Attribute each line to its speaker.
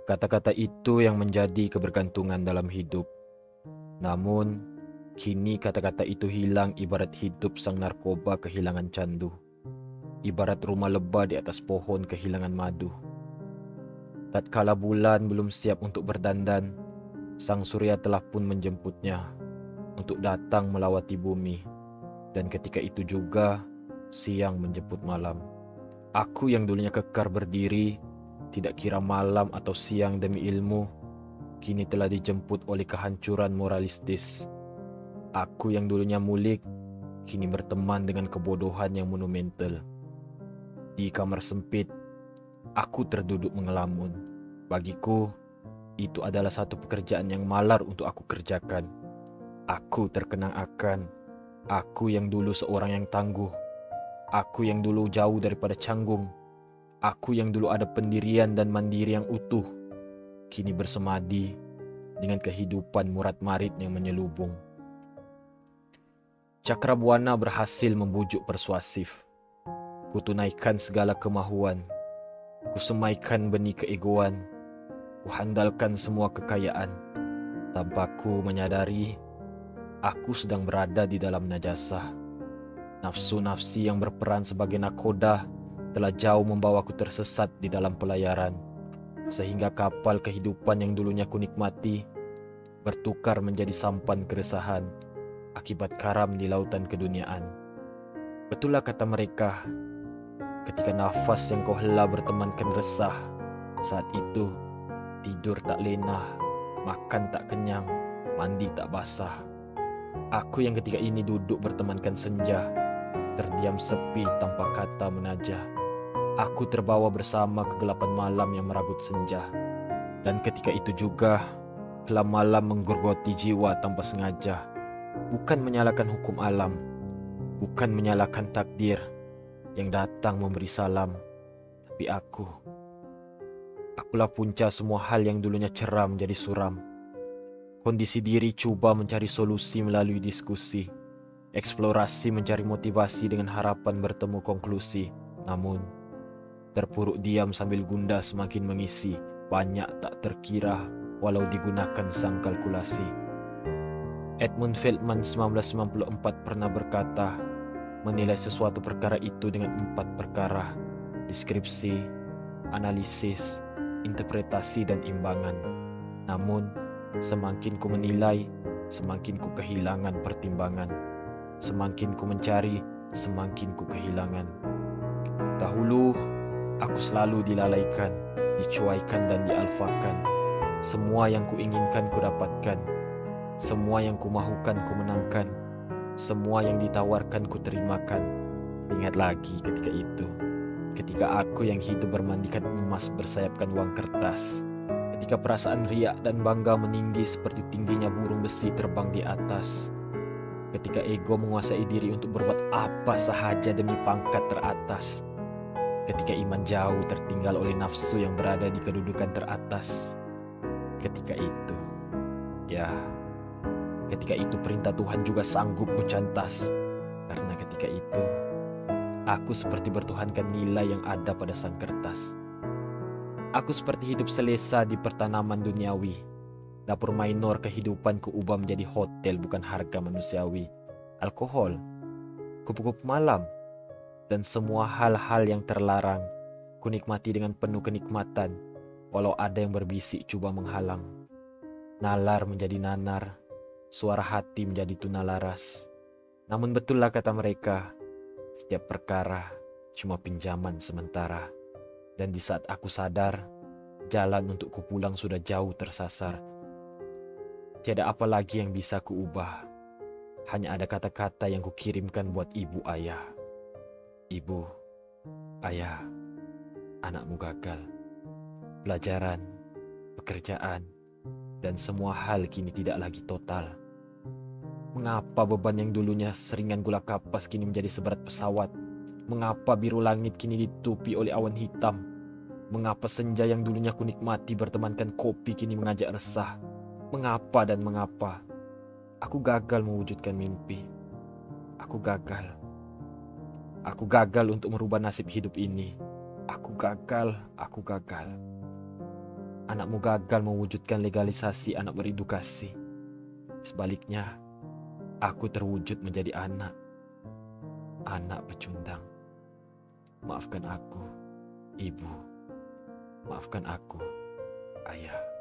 Speaker 1: Kata-kata itu yang menjadi kebergantungan dalam hidup. Namun, kini kata-kata itu hilang ibarat hidup sang narkoba kehilangan candu. Ibarat rumah lebah di atas pohon kehilangan madu. Tatkala bulan belum siap untuk berdandan, sang surya telah pun menjemputnya untuk datang melawati bumi. Dan ketika itu juga, siang menjemput malam. Aku yang dulunya kekar berdiri, tidak kira malam atau siang demi ilmu, kini telah dijemput oleh kehancuran moralistis. Aku yang dulunya mulik, kini berteman dengan kebodohan yang monumental. Di kamar sempit, aku terduduk mengelamun. Bagiku, itu adalah satu pekerjaan yang malar untuk aku kerjakan. Aku terkenang akan aku yang dulu seorang yang tangguh. Aku yang dulu jauh daripada canggung. Aku yang dulu ada pendirian dan mandiri yang utuh, kini bersemadi dengan kehidupan murat-marit yang menyelubung. Cakrabuana berhasil membujuk persuasif. Kutunaikan segala kemahuan. Kusemaikan benih keegoan. Kuhandalkan semua kekayaan. Tanpa ku menyadari, aku sedang berada di dalam najasah. Nafsu-nafsi yang berperan sebagai nakoda telah jauh membawaku tersesat di dalam pelayaran, sehingga kapal kehidupan yang dulunya kunikmati bertukar menjadi sampan keresahan akibat karam di lautan keduniaan. Betullah kata mereka, ketika nafas yang kau hela bertemankan resah, saat itu tidur tak lenah, makan tak kenyang, mandi tak basah. Aku yang ketika ini duduk bertemankan senja, terdiam sepi tanpa kata menajah. Aku terbawa bersama kegelapan malam yang meragut senja. Dan ketika itu juga, kelam malam menggergoti jiwa tanpa sengaja. Bukan menyalahkan hukum alam, bukan menyalahkan takdir yang datang memberi salam, tapi akulah punca semua hal yang dulunya ceram menjadi suram. Kondisi diri coba mencari solusi melalui diskusi, eksplorasi mencari motivasi dengan harapan bertemu konklusi. Namun, terpuruk diam sambil gundah semakin mengisi, banyak tak terkira walau digunakan sang kalkulasi. Edmund Feldman 1994 pernah berkata, menilai sesuatu perkara itu dengan 4 perkara: deskripsi, analisis, interpretasi, dan imbangan. Namun, semakin ku menilai, semakin ku kehilangan pertimbangan. Semakin ku mencari, semakin ku kehilangan. Dahulu, aku selalu dilalaikan, dicuaikan dan dialfakan. Semua yang ku inginkan ku dapatkan. Semua yang ku mahukan ku menangkan. Semua yang ditawarkan ku terimakan. Ingat lagi ketika itu, ketika aku yang hidup bermandikan emas bersayapkan uang kertas. Ketika perasaan riak dan bangga meninggi seperti tingginya burung besi terbang di atas. Ketika ego menguasai diri untuk berbuat apa sahaja demi pangkat teratas. Ketika iman jauh tertinggal oleh nafsu yang berada di kedudukan teratas. Ketika itu perintah Tuhan juga sanggup kucantas. Karena ketika itu, aku seperti bertuhankan nilai yang ada pada sang kertas. Aku seperti hidup selesa di pertanaman duniawi. Dapur minor kehidupan kuubah menjadi hotel bukan harga manusiawi. Alkohol, kupu-kupu malam, dan semua hal-hal yang terlarang kunikmati dengan penuh kenikmatan, walau ada yang berbisik coba menghalang. Nalar menjadi nanar, suara hati menjadi tunalaras. Namun betullah kata mereka, setiap perkara cuma pinjaman sementara. Dan di saat aku sadar, jalan untuk ku pulang sudah jauh tersasar. Tiada apa lagi yang bisa kuubah. Hanya ada kata-kata yang kukirimkan buat ibu ayah. Ibu, ayah, anakmu gagal. Pelajaran, pekerjaan, dan semua hal kini tidak lagi total. Mengapa beban yang dulunya seringan gula kapas kini menjadi seberat pesawat? Mengapa biru langit kini ditutupi oleh awan hitam? Mengapa senja yang dulunya kunikmati bertemankan kopi kini mengajak resah? Mengapa dan mengapa? Aku gagal mewujudkan mimpi. Aku gagal. Aku gagal untuk merubah nasib hidup ini. Aku gagal. anakmu gagal mewujudkan legalisasi anak beredukasi. Sebaliknya, aku terwujud menjadi anak pecundang. Maafkan aku, Ibu. Maafkan aku, Ayah.